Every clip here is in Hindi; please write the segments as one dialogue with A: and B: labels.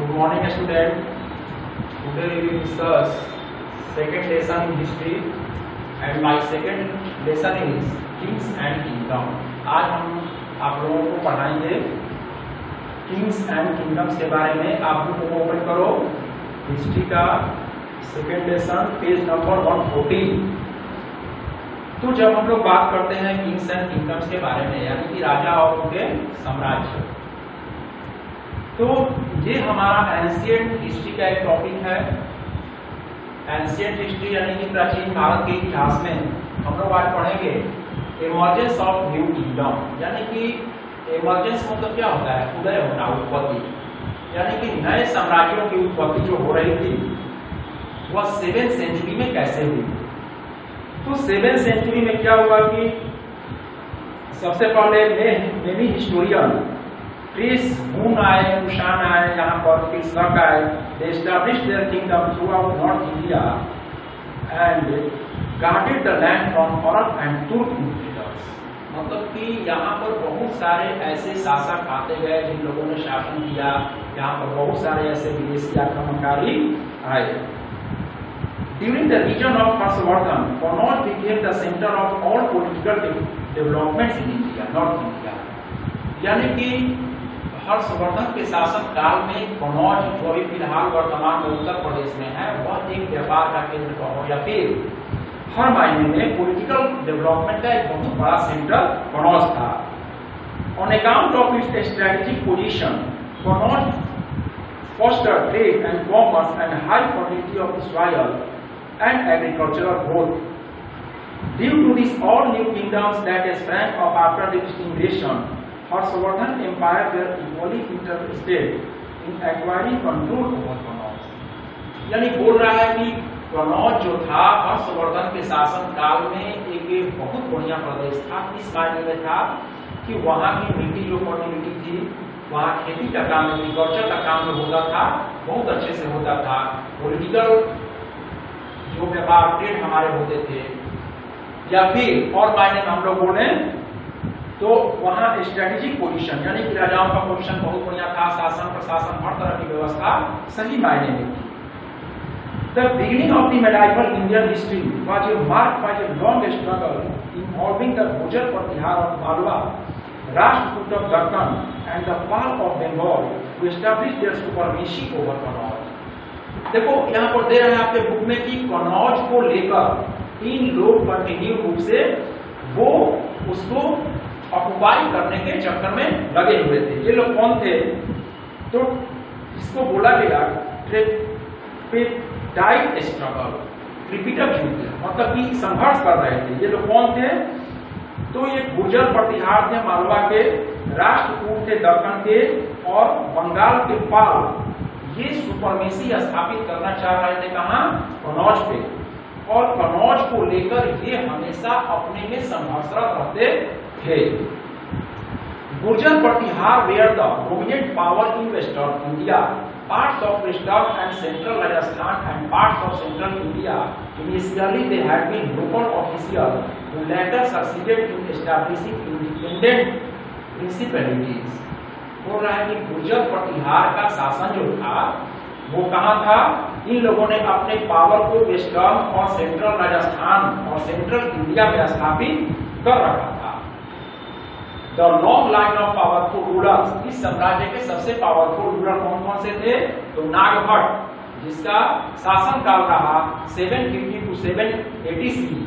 A: Good morning, student. Today we will discuss second lesson in history, and my second lesson is kings and kingdom. आज हम आप लोगों को पढ़ाएंगे किंग्स एंड किंगडम्स के बारे में। आप बुक को ओपन करो, हिस्ट्री का सेकेंड लेसन, पेज नंबर 114। तो जब हम लोग बात करते हैं किंग्स एंड किंगडम्स के बारे में, यानी कि राजा और उनके साम्राज्य, तो ये हमारा एंशिएंट हिस्ट्री का एक टॉपिक है। एंशिएंट हिस्ट्री यानी कि प्राचीन भारत के इतिहास में हम लोग आज पढ़ेंगे इमर्जेंस ऑफ न्यू किंगडम। यानी कि इमर्जेंस मतलब क्या होता है? उदय होना, उत्पत्ति, यानी कि नए साम्राज्यों की उत्पत्ति जो हो रही थी वह 7वीं सेंचुरी में कैसे हुई। तो 7वीं सेंचुरी में क्या हुआ कि सबसे पहले मेनी हिस्टोरियन क्रिस हून आए, कुषाण आए, यहाँ पर फिर शक आए। They established their kingdom throughout North India and guarded the land from Arab and Turk invaders. मतलब कि यहाँ पर बहुत सारे ऐसे शासक आते गए जिन लोगों ने शासन किया। यहाँ पर बहुत सारे ऐसे विदेशी आक्रमणकारी आए। During the region of Harshvardhan, Connaught became the center of all political developments in India, North India। यानी कि हर्षवर्धन के शासन काल में कनौज, जो अभी फिलहाल वर्तमान में उत्तर प्रदेश में है, वह एक व्यापार का केंद्र कहो या फिर हर मायने में पॉलिटिकल डेवलपमेंट का एक बहुत बड़ा सेंटर कनौज था। On account of its strategic position, Kannauj fostered trade and commerce and high fertility of the soil and agricultural growth. Due to these all new kingdoms that sprang up after the invasion, Harshvardhan Empire were equally interested in acquiring control over Connaught। यानी बोल रहा है कि कनौज जो था हर्षवर्धन के शासन काल में एक बहुत बढ़िया प्रदेश था। इस मायने में था कि वहाँ की मिट्टी जो फर्टिलिटी थी, वहाँ खेती का काम, एग्रीकल्चर का काम जो होता था बहुत अच्छे से होता था। पॉलिटिकल जो व्यापार ट्रेड हमारे होते थे, या फिर और मायने में हम लोग बोले तो वहाँ स्ट्रेटेजिक पोजीशन, यानी कि राजाओं का पोजीशन बहुत बढ़िया था। शासन प्रशासन हर तरह की व्यवस्था सही मायने में थी। The beginning of the medieval Indian history was marked by a long struggle involving the Gujar Pratihar of Malwa, Rashtrakuta of Deccan and the Pal of Bengal to establish their supremacy over Connaught। देखो यहाँ पर दे रहे हैं आपके बुक में कि कनौज को लेकर 3 लोग कंटिन्यू रूप से वो उसको ऑक्युपाई करने के चक्कर में लगे हुए थे। ये लोग कौन थे? तो इसको बोला गया ट्रिपिटाइट स्ट्रगल, ट्रिपिटक युद्ध, मतलब कि संघर्ष कर रहे थे। ये लोग कौन थे? तो ये गुर्जर प्रतिहार थे, मालवा के, राष्ट्रकूट थे, दक्कन के, और बंगाल के पाल। ये सुपरमेसी स्थापित करना चाह रहे थे कहाँ? कनौज पे। और कनौज को लेकर ये हमेशा अपने में संघर्षरत रहते थे। Gurjara Pratihara were the dominant power in western India, parts of western and central Rajasthan and parts of central India. Initially they had been local officials who later succeeded in establishing independent principalities। बोल रहा है कि गुर्जर प्रतिहार का शासन जो था वो कहाँ था? इन लोगों ने अपने पावर को वेस्टर्न और सेंट्रल राजस्थान और सेंट्रल इंडिया में स्थापित कर रखा था। The long line of powerful rulers, इस साम्राज्य के सबसे पावरफुल रूलर कौन कौन से थे? तो नागभट्ट, जिसका शासन काल रहा 750 to 780 CE।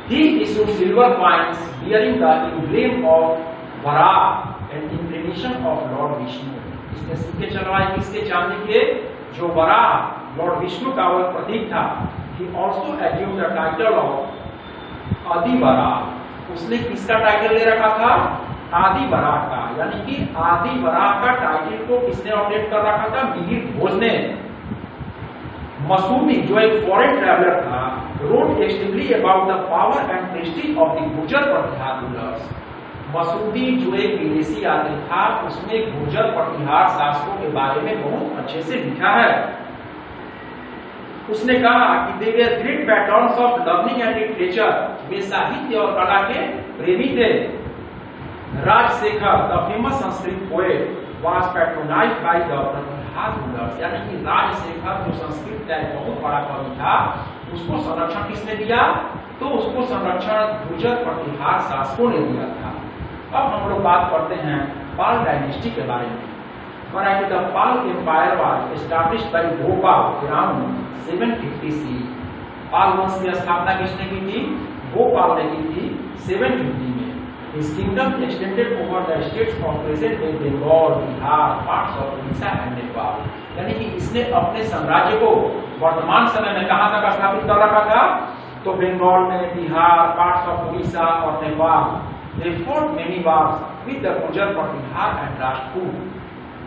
A: He issued silver coins bearing the emblem of Varaha and incarnation of Lord Vishnu। इसने सिक्के चलवाए किसके? चांदी के, जो वराह लॉर्ड विष्णु का वह प्रतीक था। He also assumed the title of आदि वराह। उसने किसका टाइटल ले रखा था? आदि वराह का। यानी कि आदि वराह का टाइटल को किसने अपडेट कर रखा था? मिहिर भोज ने। मसूदी, जो एक फॉरेन ट्रैवलर था, wrote extensively about the power and prestige of the Gurjara Pratihara rulers। Masudi जो एक विदेशी यात्री था, उसने गुर्जर प्रतिहार शासकों के बारे में बहुत अच्छे से लिखा है। उसने कहा कि they were great patrons of learning and literature, वे साहित्य और कला के प्रेमी थे। Rajashekhar, the famous Sanskrit poet, was patronized by the Pratihara rulers, यानी कि राजशेखर जो संस्कृत का एक बहुत बड़ा कवि था, उसको संरक्षण किसने दिया? तो उसको संरक्षण गुर्जर प्रतिहार शासकों ने दिया था। अब हम लोग बात करते हैं पाल डायनेस्टी के बारे में। The Pal Empire was established by Bhopal around 750 CE. पाल वंश की स्थापना किसने की थी? भोपाल ने की थी 750 में। His kingdom extended over the states of present day Bengal, Bihar, parts of Odisha and Nepal. यानी कि इसने अपने साम्राज्य को वर्तमान समय में कहां तक स्थापित कर रखा था? तो बंगाल में, बिहार, पार्ट्स ऑफ उड़ीसा और Nepal. They fought many wars with the Gurjara Pratihara and Rashtrakuta.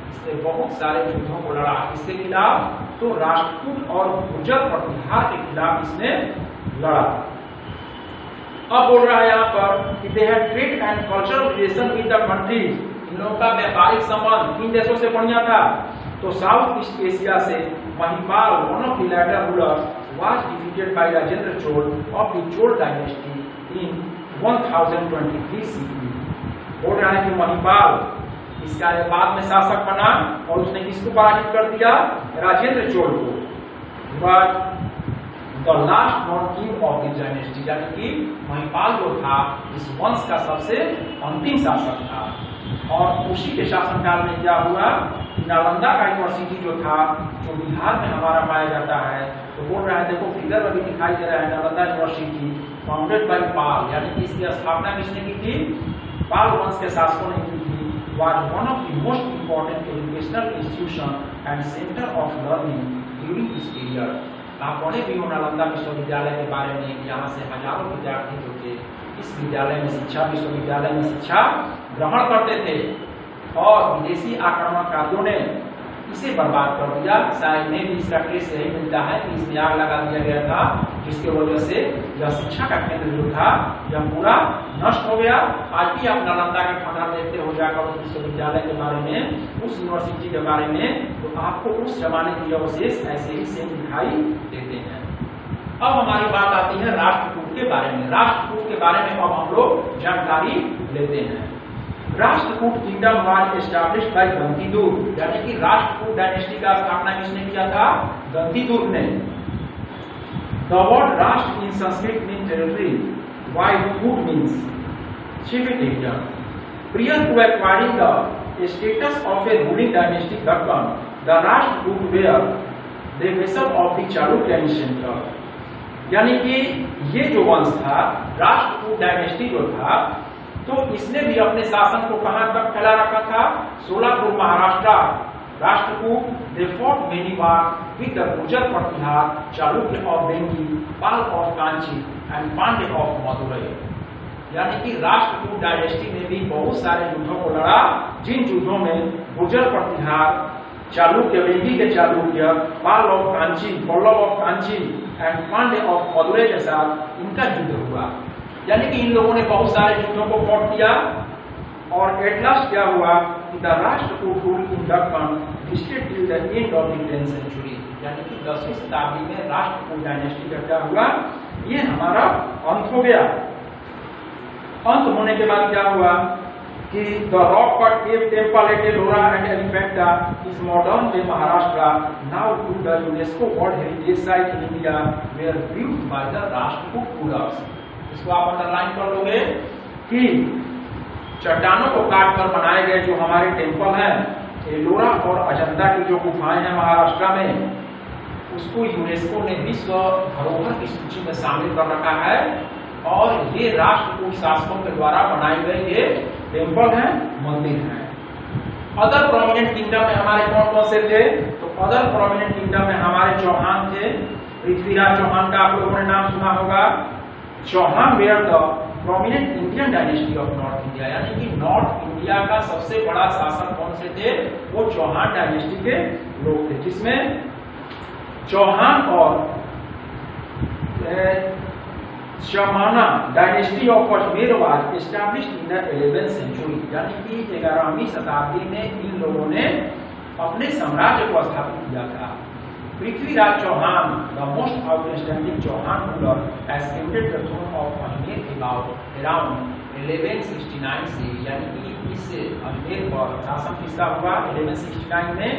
A: इसने बहुत सारे युद्धों को लड़ा। इसके खिलाफ तो राष्ट्रकूट और गुर्जर प्रतिहार के खिलाफ इसने लड़ा। अब बोल रहा है यहाँ पर कि they had trade and cultural relation with the countries। इन लोगों का व्यापारिक संबंध किन देशों से बढ़िया था? तो साउथ ईस्ट एशिया से Mahipal, one of the latter rulers, was defeated by Rajendra Chola of the Chol dynasty in 1023 CE। बोल रहा है कि महिपाल इसका बाद में शासक बना और उसने किसको पराजित कर दिया? राजेंद्र चोल को। But the last known king of this dynasty, यानी कि महिपाल जो था इस वंश का सबसे अंतिम शासक था। और उसी के शासनकाल में क्या हुआ? नालंदा यूनिवर्सिटी जो था, जो बिहार में हमारा पाया जाता है, तो बोल रहा है, देखो फिगर अभी दिखाई दे रहा है, नालंदा यूनिवर्सिटी फाउंडेड बाय पाल, यानी कि इसकी स्थापना किसने की थी? पाल वंश के शासकों ने की थी। Was one of the most important educational institution and center of learning during this period। आप पढ़े भी हो नालंदा विश्वविद्यालय के बारे में, यहाँ से हजारों विद्यार्थी जो थे इस विद्यालय में विश्वविद्यालय में शिक्षा ग्रहण करते थे और विदेशी आक्रमणकारियों ने इसे बर्बाद कर दिया। शायद में भी इसका केस यही मिलता है कि इसमें आग लगा दिया गया था, जिसके वजह से यह शिक्षा का केंद्र जो था यह पूरा नष्ट हो गया। आज भी आप नालंदा के खंडहर देखते हो जाकर उस विश्वविद्यालय के बारे में, उस यूनिवर्सिटी के बारे में, तो आपको उस जमाने के अवशेष ऐसे ही सेम दिखाई देते हैं। अब हमारी बात आती है राष्ट्रकूट के बारे में। राष्ट्रकूट के बारे में अब हम लोग जानकारी लेते हैं। Rashtrakuta kingdom was established by Dantidurga, यानी कि राष्ट्रकूट डायनेस्टी का स्थापना किसने किया था? गंतिदुर ने। द वर्ड राष्ट्र इन संस्कृत मीन टेरिटरी, while कूट means chief territory. Prior to acquiring the status of a ruling dynasty Dakkan, the Rashtrakoot were the vessel of the Chalukyan center। यानी कि ये जो वंश था, राष्ट्रकूट डायनेस्टी जो था, तो इसने भी अपने शासन को कहां तक फैला रखा था? Solapur Maharashtra. Rashtrakuta they fought many war with the Gurjara Pratihara, Chalukya of बेंगी, Pallava of Kanchi and Pandya of Madurai. यानी कि राष्ट्रकूट डायनेस्टी ने भी बहुत सारे युद्धों को लड़ा, जिन युद्धों में गुर्जर प्रतिहार, चालुक्य, बेंगी के Chalukya, Pallava of Kanchi, Pallava of Kanchi and Pandya of Madurai के साथ इनका युद्ध हुआ। यानी कि इन लोगों ने बहुत सारे युद्धों को फॉट किया और एट लास्ट क्या हुआ कि the Rashtrakuta rule in Deccan lasted till the end of the 10th century। यानी कि 10वीं शताब्दी में राष्ट्रकूट डायनेस्टी का क्या हुआ? ये हमारा अंत हो गया। अंत होने के बाद क्या हुआ कि the rock cut cave temple at Ellora and Elephanta is modern day Maharashtra now to the UNESCO world heritage site in India were built by the Rashtrakuta rulers. इसको आप अंडरलाइन कर लोगे कि चट्टानों को काटकर बनाए गए जो हमारे टेम्पल हैं, एलोरा और अजंता की जो गुफाएं हैं महाराष्ट्र में, उसको यूनेस्को ने विश्व धरोहर की सूची में शामिल कर रखा है और ये राष्ट्रकूट शासकों के द्वारा बनाए गए ये टेम्पल हैं, मंदिर हैं। अदर प्रोमिनेंट किंगडम में हमारे कौन कौन से थे? तो अदर प्रोमिनेंट किंगडम में हमारे चौहान थे। पृथ्वीराज चौहान का आप लोगों ने नाम सुना होगा। Chauhan were the prominent Indian dynasty of north India, यानी कि नॉर्थ इंडिया का सबसे बड़ा शासक कौन से थे? वो चौहान डायनेस्टी के लोग थे, जिसमें चौहान और Chahamana dynasty of Ajmer was established in the 11th century. यानी कि 11वीं शताब्दी में इन लोगों ने अपने साम्राज्य को स्थापित किया था। Prithviraj Chauhan, the most outstanding Chauhan ruler, has ascended the throne of Ajmer about around 1169 से, यानी कि इस अजमेर पर शासन किसका हुआ 1169 में,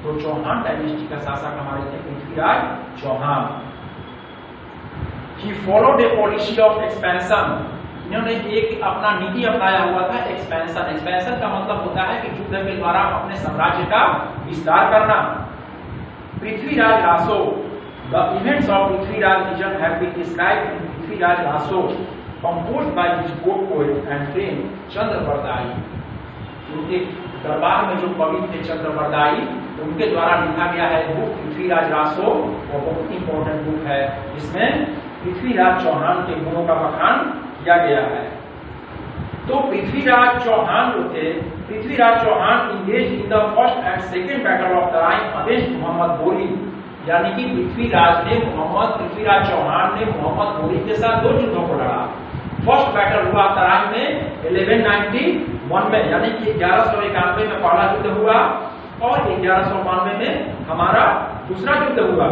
A: तो चौहान डायनेस्टी का शासक हमारे थे Prithviraj Chauhan. He followed a policy of expansion, इन्होंने एक अपना नीति अपनाया हुआ था एक्सपेंशन। एक्सपेंशन का मतलब होता है कि युद्ध के द्वारा अपने साम्राज्य का विस्तार करना। Prithviraj Raso, the events of Prithviraj region have been described in Prithviraj Raso composed by his court poet and friend Chand Bardai. उनके दरबार में जो कवि थे चंद्रवरदाई, उनके द्वारा लिखा गया है बुक पृथ्वीराज रासो, वो बहुत इंपॉर्टेंट बुक है। इसमें पृथ्वीराज चौहान के गुणों का बखान किया गया है। तो पृथ्वीराज चौहान जो थे, Prithviraj Chauhan engage in the first and second battle of Tarain against Mohammad Ghori, यानी कि पृथ्वीराज चौहान ने मोहम्मद गोरी के साथ दो युद्धों को लड़ा। फर्स्ट बैटल हुआ तराइन में 1191 में, यानी कि 1191 में पहला युद्ध हुआ और 1192 में हमारा दूसरा युद्ध हुआ।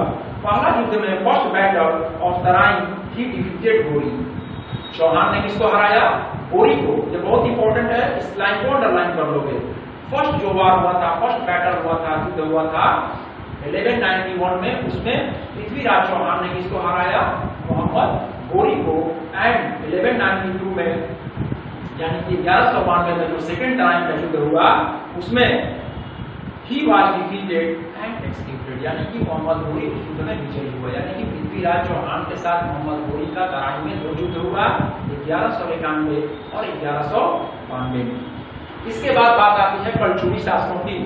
A: पहला युद्ध में first battle of Tarain he defeated गोरी, चौहान ने किसको हराया, गोरी को। ये बहुत इंपॉर्टेंट है, इस लाइन को अंडरलाइन कर लोगे। फर्स्ट जो वार हुआ था, फर्स्ट बैटल हुआ था, युद्ध हुआ था 1191 में, उसमें पृथ्वीराज चौहान ने किसको हराया, मोहम्मद गोरी को। एंड 1192 में, यानी कि 1192 में जो सेकेंड टाइम का युद्ध हुआ, उसमें he was defeated and executed, यानी कि मोहम्मद गोरी उस युद्ध में विजयी हुआ। यानी कि पृथ्वीराज चौहान के साथ मोहम्मद गोरी का तराइन में दो युद्ध हुआ, 1191 और 1192 में। इसके बाद बात आती है कलचुरी शासकों की।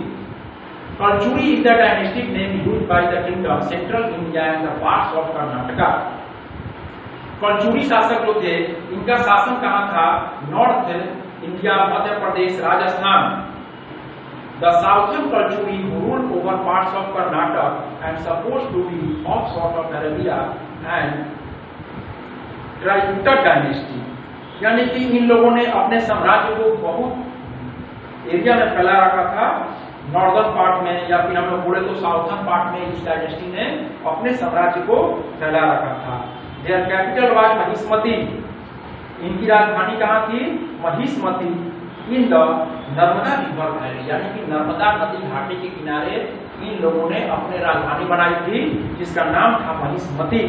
A: Kalachuri is the dynastic name used by the kingdom central India and the parts of Karnataka. Kalachuri शासक जो थे, इनका शासन कहां था, north India, Madhya Pradesh, Rajasthan. The southern Kalchuri who ruled over parts of Karnataka and supposed to be offshoot of Arabia and Tributa dynasty, यानी कि इन लोगों ने अपने साम्राज्य को बहुत एरिया में फैला रखा था, नॉर्दर्न पार्ट में, या फिर हम लोग बोले तो साउथर्न पार्ट में इस डायनेस्टी ने अपने साम्राज्य को फैला रखा था। Their capital was महिष्मती, इनकी राजधानी कहाँ थी, Mahishmati. In the Narmada river valley, यानी कि नर्मदा नदी घाटी के किनारे इन लोगों ने अपने राजधानी बनाई थी, जिसका नाम था Mahishmati.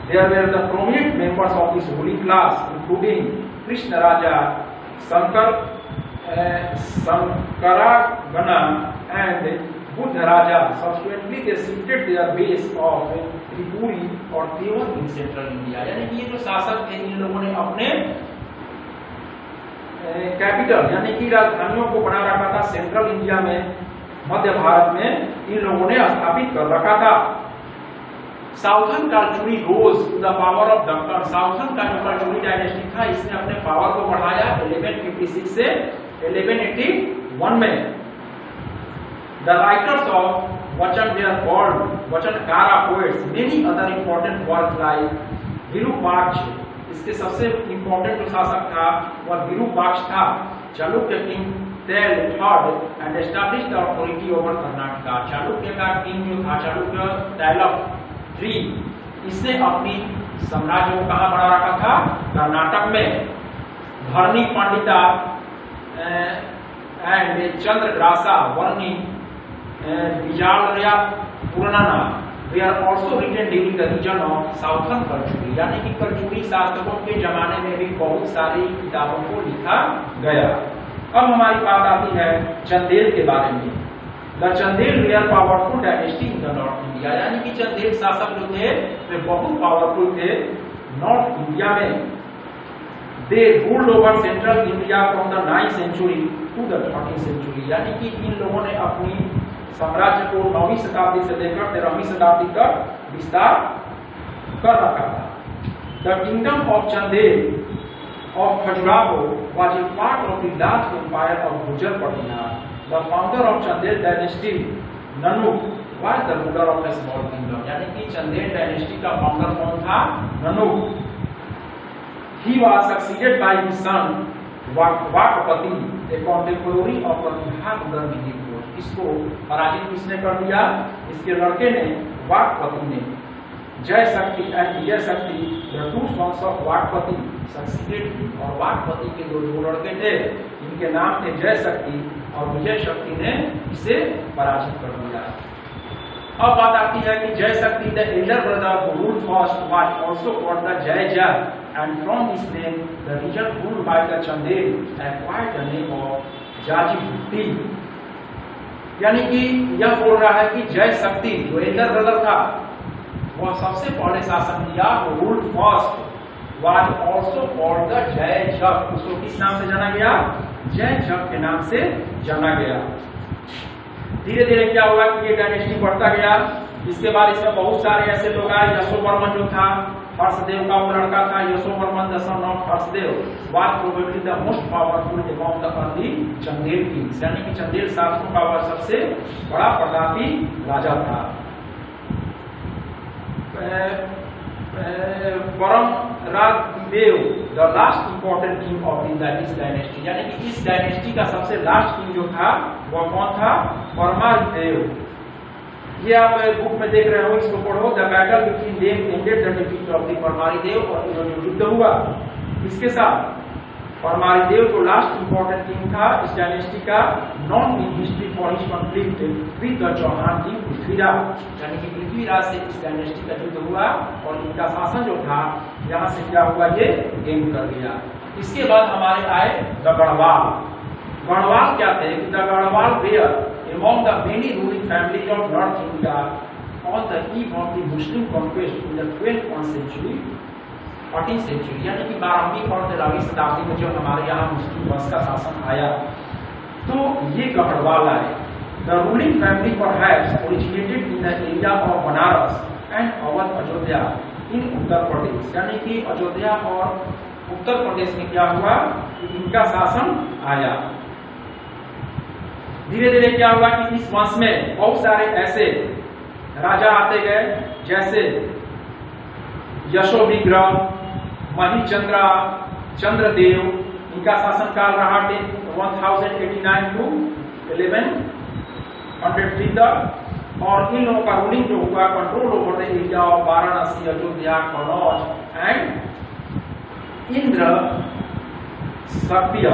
A: There were the prominent members of this ruling class, including Krishna Raja, शंकरागना and Buddha Raja. Subsequently they shifted their base of Tripuri और देवर in central India, यानी कि ये जो शासक थे, इन लोगों ने अपने कैपिटल यानी कि राजधानियों को बना रखा था सेंट्रल इंडिया में, मध्य भारत में इन लोगों ने स्थापित कर रखा था। Southern Kalachuri rose to the power of Deccan, southern का जो कलचुरी डायनेस्टी था, इसने अपने पावर को बढ़ाया 1156 से 1181 में। The writers of Vachana there called Vachanakara poets, many other important work like Virupaksha, इसके सबसे इंपॉर्टेंट जो शासक था वह विरूपाक्ष था। Chalukya king Taila third and established the authority over Karnataka, Chalukya का किंग जो था चालुक्य तैलफ III, इसने अपनी साम्राज्य को कहां बना रखा था, कर्नाटक में। धरनी पंडिता एंड चंद्रग्रासा वर्णी बिजालया पुराना वे are also written during the region of southern Kalachuri, यानी कि कलचुरी शासकों के जमाने में भी बहुत सारी किताबों को लिखा गया। अब हमारी बात आती है चंदेल के बारे में। The Chandel were powerful dynasty in the north India, यानी कि चंदेल शासक जो थे वे बहुत पावरफुल थे नॉर्थ इंडिया में। They ruled over central India from the 9th century to the 13th century, यानी कि इन लोगों ने अपनी साम्राज्य को 9वीं शताब्दी से लेकर 13वीं शताब्दी तक विस्तार कर रखा था। The kingdom of Chandela of Khajuraho was a part of the large empire of Gurjara Patiala. The founder of Chandela dynasty Nannuka was the ruler of a small kingdom, यानी कि चंदेल डायनेस्टी का फाउंडर कौन था, Nannuka. He was succeeded by his son Vakpati, a contemporary of प्रतिभा रुलर विधि। इसको पराजित किसने कर दिया, इसके लड़के ने, वाकपति ने। जय शक्ति and Vijay Shakti, the two sons of Vakpati succeeded. और वाघपति के दो लड़के थे, इनके नाम थे जय शक्ति, और विजय शक्ति ने इसे पराजित कर दिया। अब बात आती है कि Jay Shakti the elder brother who ruled first was also called the Jay Jay, and from this name the region ruled by the Chandela acquired the name of Jejakabhukti. यानी कि यह बोल रहा है कि जय शक्ति जो एल्डर ब्रदर था, वह सबसे पहले शासन किया, वो ruled first was also called the जय जग। उसको किस नाम से जाना गया? जय जग के नाम से जाना गया। धीरे धीरे क्या हुआ कि ये डायनेस्टी बढ़ता गया। इसके बाद इसमें बहुत सारे ऐसे लोग आए। यशोवर्मन जो था, हर्षदेव का वो लड़का था, Yashovarman the son of Harshadeva was probably the most powerful among the early Chandel Kings. यानी कि चंदेल शासकों का वह सबसे बड़ा प्रतापी राजा था। Paramardideva the last important king of this dynasty. यानी कि इस डायनेस्टी का सबसे लास्ट किंग जो था वह कौन था? परमराजदेव। ये आप बुक में देख रहे हो, इसको पढ़ो। The battle between them ended the defeat of the Paramardideva. और इन्होंने युद्ध हुआ इसके साथ। परमारीदेव जो लास्ट इंपॉर्टेंट किंग था इस डायनेस्टी का, known in history for his conflict with the Chauhan king Prithviraj. यानी कि पृथ्वीराज से इस डायनेस्टी का युद्ध हुआ और इनका शासन जो था यहाँ से क्या हुआ, ये एंड कर दिया। इसके बाद हमारे आए द गढ़वाल। गढ़वाल क्या थे? The Gahadavala were among the many ruling families of North India on the eve of the Muslim conquest in the 12th century, 14th century। यानी कि 12वीं और 13वीं शताब्दी में जब हमारे यहाँ मुस्लिम वंश का शासन आया तो ये गढ़वाल आए। The ruling family perhaps originated in the area of Banaras and Awadh, Ayodhya in Uttar Pradesh. यानी कि अयोध्या और उत्तर प्रदेश में क्या हुआ कि इनका शासन आया। धीरे धीरे क्या हुआ कि इस वंश में बहुत सारे ऐसे राजा आते गए, जैसे यशोविग्रह, महीचंद्र, चंद्रदेव। इनका शासनकाल रहा 1089 to 1103 तक। और इन लोगों का रूलिंग जो हुआ, control over the area of Varanasi, Ayodhya, Kannauj and Indra सत्य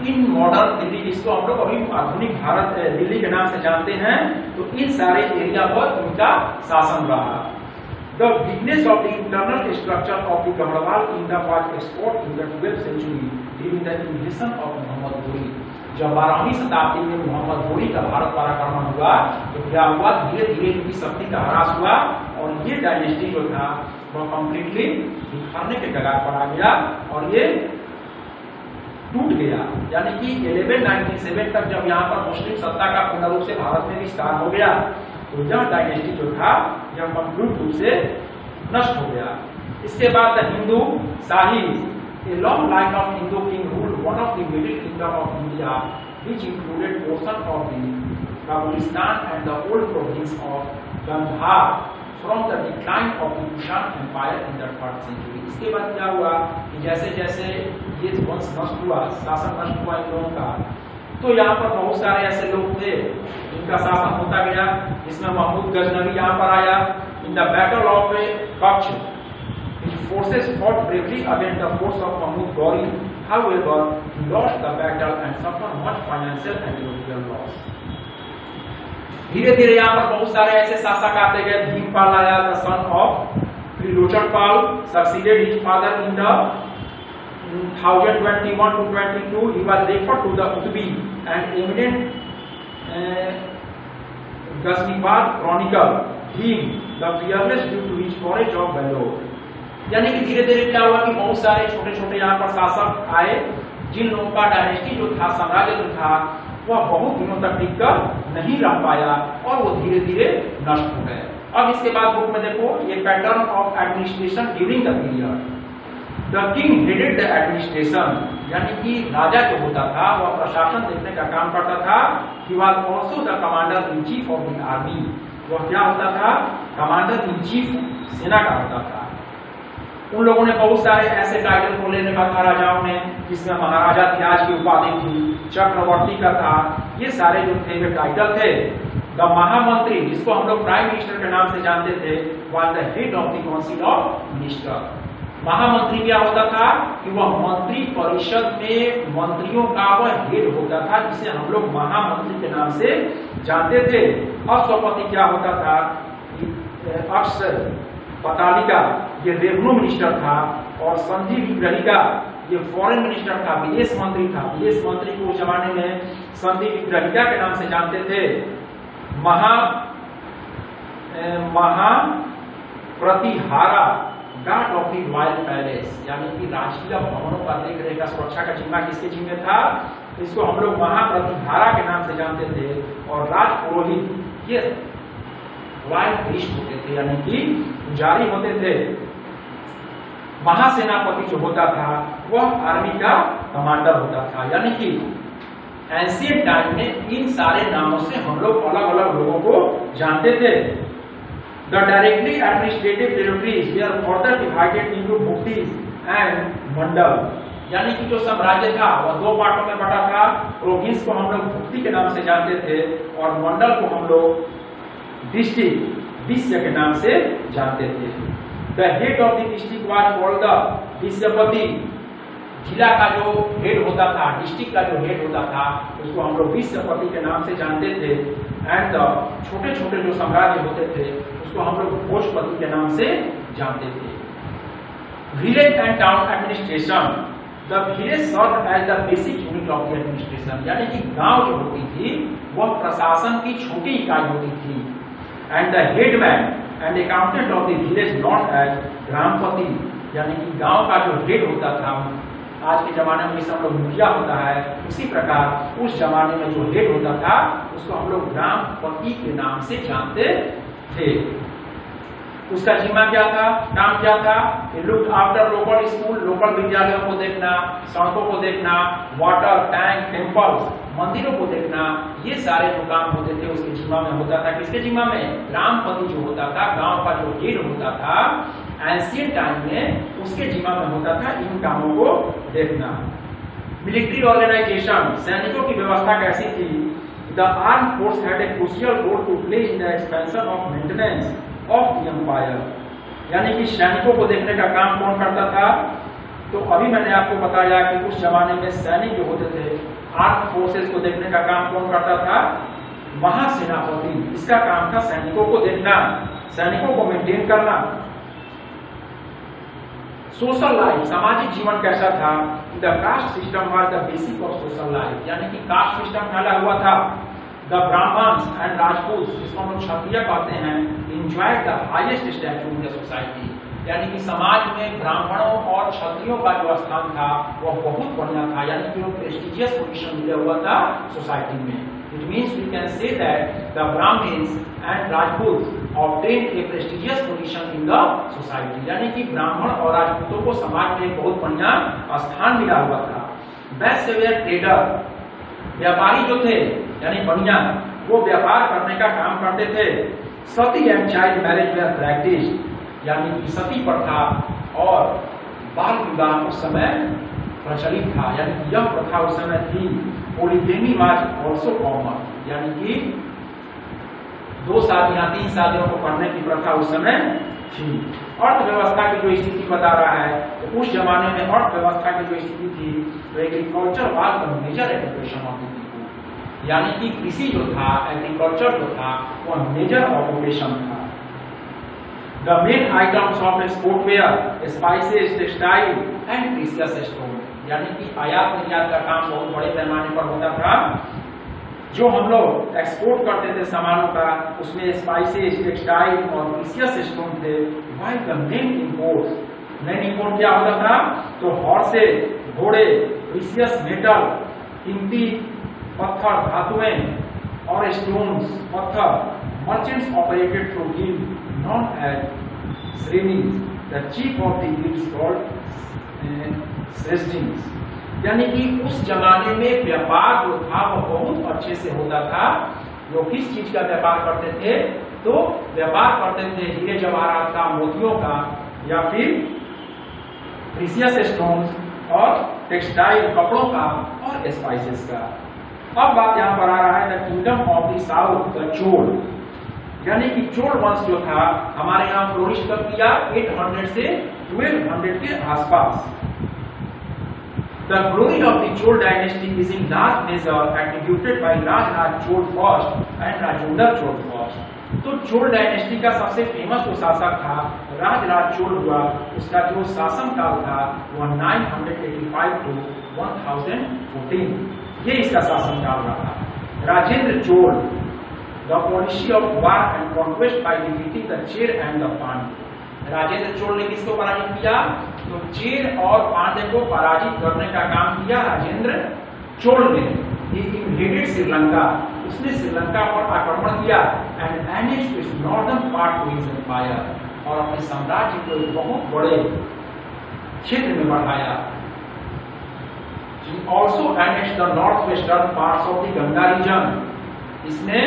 A: इन मॉडर्न दिल्ली, जिसको हम लोग अभी आधुनिक भारत दिल्ली के नाम से जानते हैं। तो इन सारे एरिया पर उनका शासन रहा। The weakness of the internal structure of the Gahadavala kingdom was export in the 12th century during the invasion of Mohammad Ghori. जब 12वीं शताब्दी में मोहम्मद घोरी का भारत पर आक्रमण हुआ तो क्या हुआ, धीरे धीरे इनकी शक्ति का ह्रास हुआ और ये डायनेस्टी जो था वह कंप्लीटली बिखरने के कगार पर आ गया और ये टूट गया। यानी कि 1197 तक जब यहाँ पर मुस्लिम सत्ता का पूर्ण रूप से भारत में विस्तार हो गया तो यह डायनेस्टी जो था यह कंप्लीट रूप से नष्ट हो गया। इसके बाद the Hindu shahi, a long line of Hindu king ruled one of the middle kingdom of India, which included portion of the Baluchistan and the old province of Gandhar from the decline of the Kushan Empire in the 3rd century। इसके बाद क्या हुआ कि जैसे जैसे ये वंश नष्ट हुआ, शासन नष्ट हुआ इन लोगों का, तो यहाँ पर बहुत सारे ऐसे लोग थे जिनका शासन होता गया, जिसमें महमूद गजनवी यहाँ पर आया। In the battle of Kutch his forces fought bravely against the force of Mahmud Ghori. However, he lost the battle and suffered much financial and material loss। धीरे धीरे यहाँ पर बहुत सारे ऐसे शासक आते गए। भीमपाल आया, the son of Trilochan Pal, succeeded his father in the 1021 to 22। He was referred to the Utbi and eminent Ghaznipal chronicle him the fearless due to his courage of valor। यानी कि धीरे धीरे क्या हुआ कि बहुत सारे छोटे छोटे यहाँ पर शासक आए, जिन लोगों का डायनेस्टी जो था, साम्राज्य जो था, वह बहुत दिनों तक टिककर नहीं रह पाया और वो धीरे धीरे नष्ट हो गए। अब इसके बाद बुक में देखो ये pattern of administration during the period. The king headed the administration, यानी कि राजा जो होता था वह प्रशासन देखने का काम करता था। He was also the commander in chief of the army. वह क्या होता था? कमांडर इन चीफ सेना का होता था। उन लोगों ने बहुत सारे ऐसे टाइटल को लेने का था राजाओं ने, जिसमें महाराजा ध्याज की उपाधि थी, चक्रवर्ती का था। ये सारे जो थे वे टाइटल थे। द महामंत्री, जिसको हम लोग प्राइम मिनिस्टर के नाम से जानते थे, was the head of the council of minister. महामंत्री क्या होता था कि वह मंत्री परिषद में मंत्रियों का वह हेड होता था, जिसे हम लोग महामंत्री के नाम से जानते थे। अश्वपति क्या होता था कि अक्षर पतालिका ये रेवेन्यू मिनिस्टर था, और संधि विग्रहिका ये फॉरेन मिनिस्टर था, विदेश मंत्री था। विदेश मंत्री को उस जमाने में संधि विग्रहिका के नाम से जानते थे। महा Pratihara guard of the royal palace, यानी कि राजकीय भवनों का देख रेख का सुरक्षा का जिम्मा किसके जिम्मे था? इसको हम लोग महाप्रतिहारा के नाम से जानते थे। और राजपुरोहित ये रॉयल प्रीस्ट होते थे, यानी कि पुजारी होते थे। महासेनापति जो होता था वह आर्मी का कमांडर होता था, यानी कि एंशिएंट टाइम में इन सारे नामों से हम लोग अलग अलग लोगों को जानते थे। The directly administrative territories were further divided into bhuktis and mandal, यानी कि जो साम्राज्य था वह दो पार्टों में बटा था। प्रोविंस को हम लोग भुक्ति के नाम से जानते थे, और मंडल को हम लोग डिस्ट्रिक्ट विषय के नाम से जानते थे। The head of the district was called the विषयपति। जिला का जो हेड होता था, डिस्ट्रिक्ट का जो हेड होता था, उसको हम लोग विषयपति के नाम से जानते थे। एंड छोटे छोटे जो साम्राज्य होते थे उसको हम लोग भोजपति के नाम से जानते थे। Village and town administration, the village serve as the basic unit of the administration, यानी कि गांव जो होती थी वह प्रशासन की छोटी इकाई होती थी। And the headman and accountant of the village known as Gramapati, यानी कि गांव का जो हेड होता था, आज के जमाने में जैसे हम लोग मुखिया होता है, उसी प्रकार उस जमाने में जो हेड होता था उसको हम लोग ग्रामपति के नाम से जानते थे। उसका जिम्मा क्या था, काम क्या था? Look after local school, local विद्यालयों को देखना, सड़कों को देखना, वाटर टैंक, टेम्पल्स, मंदिरों को देखना, ये सारे जो काम होते थे उसके जिम्मा में होता था। किसके जिम्मा में? ग्रामपति जो होता था, गांव का जो हेड होता था एंशिएंट टाइम में, उसके जिम्मा में होता था इन कामों को देखना। मिलिट्री ऑर्गेनाइजेशन, सैनिकों की व्यवस्था कैसी थी? The arm force had a crucial role to play in the expansion of maintenance of the empire, यानी कि सैनिकों को देखने का काम कौन करता था? तो अभी मैंने आपको बताया कि उस जमाने में सैनिक जो होते थे, आर्म फोर्सेस को देखने का काम कौन करता था? महासेनापति। इसका काम था सैनिकों को देखना, सैनिकों को मेंटेन करना। सोशल लाइफ, सामाजिक जीवन कैसा था? The caste system was the basic of social life, यानी कि कास्ट सिस्टम फैला हुआ था। द ब्राह्मण्स एंड राजपूत, जिसको हम लोग क्षत्रिय कहते हैं, enjoyed the highest status in the society, यानी कि समाज में ब्राह्मणों और क्षत्रियों का जो स्थान था वह बहुत बढ़िया था, यानी कि वो प्रेस्टिजियस पोजीशन मिला हुआ था सोसाइटी में। It means we can say that the Brahmins and Rajputs obtained a prestigious position in the society, यानी कि ब्राह्मण और राजपूतों को समाज में बहुत बढ़िया स्थान मिला हुआ था। वैश्य ट्रेडर, व्यापारी जो थे यानी बनिया, वो व्यापार करने का काम करते थे। Sati and child marriage were practised, यानी कि सती प्रथा और बाल विवाह उस समय प्रचलित था, यानी कि यह प्रथा उस समय थी। पोलिगेमी वाज आल्सो कॉमन, यानी कि 2 शादियां 3 शादियों को करने की प्रथा उस समय थी। अर्थव्यवस्था की जो स्थिति बता रहा है, तो उस जमाने में अर्थव्यवस्था की जो स्थिति थी, तो agriculture was the major occupation of the people, यानी कि कृषि जो था, एग्रीकल्चर जो था, वह मेजर ऑक्यूपेशन था। The main items of exportware, spices, textile and precious stone, यानी कि आयात निर्यात का काम बहुत बड़े पैमाने पर होता था। जो हम लोग एक्सपोर्ट करते थे सामानों का, उसमें स्पाइसेस, टेक्सटाइल और प्रीशियस स्टोन थे। वाइल द मेन इंपोर्ट क्या होता था? तो हॉर्सेस, घोड़े, प्रीशियस मेटल, कीमती पत्थर, धातुएं और स्टोन्स, पत्थर, merchants operated through guild known as श्रेणीज, the chief of the guilds called श्रेष्ठीज, यानी कि उस जमाने में व्यापार जो था वो बहुत अच्छे से होता था। वो किस चीज का व्यापार करते थे? तो व्यापार करते थे हीरे जवाहरात का, मोतियों का, या फिर प्रीशियस स्टोन्स और टेक्सटाइल, कपड़ों का और स्पाइसेस का। अब बात यहाँ पर आ रहा है the kingdom of the south, the Chola, यानी कि चोल वंश जो था हमारे यहाँ फ्लोरिश कब किया? 800 से 1200 के आसपास। The glory of the Chol dynasty is in large measure attributed by Rajraj Chol first and Rajendra Chol first. तो चोल डायनेस्टी का सबसे फेमस जो शासक था राजराज चोल हुआ, उसका जो शासन काल था वह 985 to 1014, ये इसका शासन काल रहा। Rajendra Chola, the policy of war and conquest by defeating the Chera and the Pandya. Rajendra Chola ने किसको पराजित किया? तो चेर और पांड्य को पराजित करने का काम किया राजेंद्र चोल ने। He invaded श्रीलंका, उसने श्रीलंका पर आक्रमण किया and annexed its northern part to his empire, और अपने साम्राज्य को एक बहुत बड़े क्षेत्र में बढ़ाया। He also annexed the northwestern parts of the Ganga region, इसने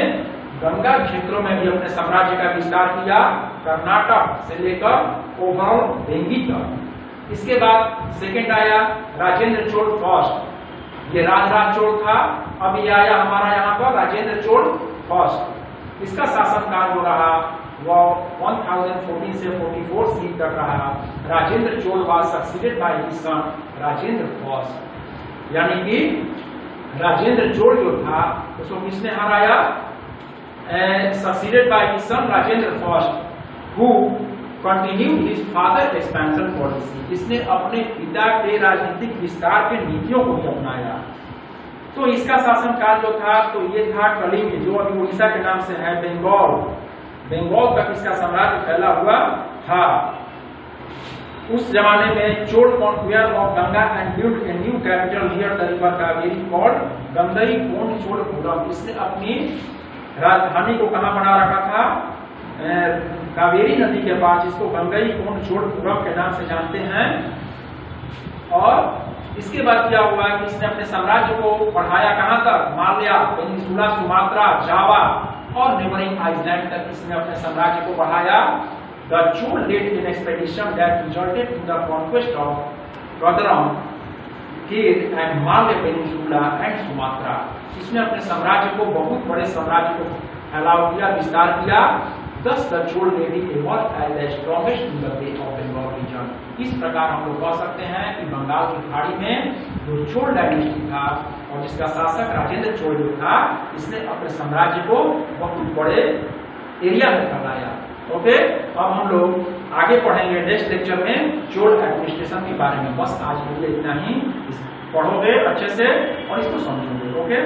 A: गंगा क्षेत्रों में भी अपने साम्राज्य का विस्तार किया, कर्नाटक से लेकर ओवरऑल बेंगी तक। इसके बाद सेकंड आया राजेंद्र चोल फर्स्ट, ये राजराज चोल था। अब ये आया हमारा यहाँ पर राजेंद्र चोल फर्स्ट। इसका शासनकाल जो रहा वह 1014 से 44 सी तक रहा। Rajendra Chola was succeeded by his sun Rajendra first, यानी कि राजेंद्र चोल जो था उसको किसने हराया? Succeeded by his sun Rajendra first who continued his father expansion policy, इसने अपने पिता के राजनीतिक विस्तार के नीतियों को भी अपनाया। तो इसका शासनकाल जो था तो ये था कलिंग, जो अभी उड़ीसा के नाम से है, बंगाल, बंगाल तक इसका साम्राज्य फैला हुआ था। उस जमाने में Chola conquer of Ganga and build a new capital near the river Kaveri called Gangaikonda Cholapuram, इसने अपनी राजधानी को कहां बना रखा था? कावेरी नदी के पास, जिसको गंगईकोंड चोलपुरम के नाम से जानते हैं। और इसके बाद क्या हुआ कि इसने अपने साम्राज्य को बढ़ाया कहां तक? मालया, पेनिनसुला, सुमात्रा, जावा और नेबरिंग आइलैंड तक इसने अपने साम्राज्य को बढ़ाया। The Chol led an expedition that resulted in the conquest of Kadaram, Kir and Malaya Peninsula and Sumatra. इसने अपने साम्राज्य को, बहुत बड़े साम्राज्य को फैलाव किया, विस्तार किया। Thus the Chol navy evolved as the strongest in the Bay of Bengal region. इस प्रकार हम लोग कह सकते हैं कि बंगाल की खाड़ी में जो चोल डायनेस्टी था और जिसका शासक राजेंद्र चोल जो था, इसने अपने साम्राज्य को बहुत बड़े एरिया में फैलाया। ओके, अब हम लोग आगे पढ़ेंगे नेक्स्ट लेक्चर में चोल एडमिनिस्ट्रेशन के बारे में। बस आज के लिए इतना ही, पढ़ोगे अच्छे से और इसको समझोगे। ओके।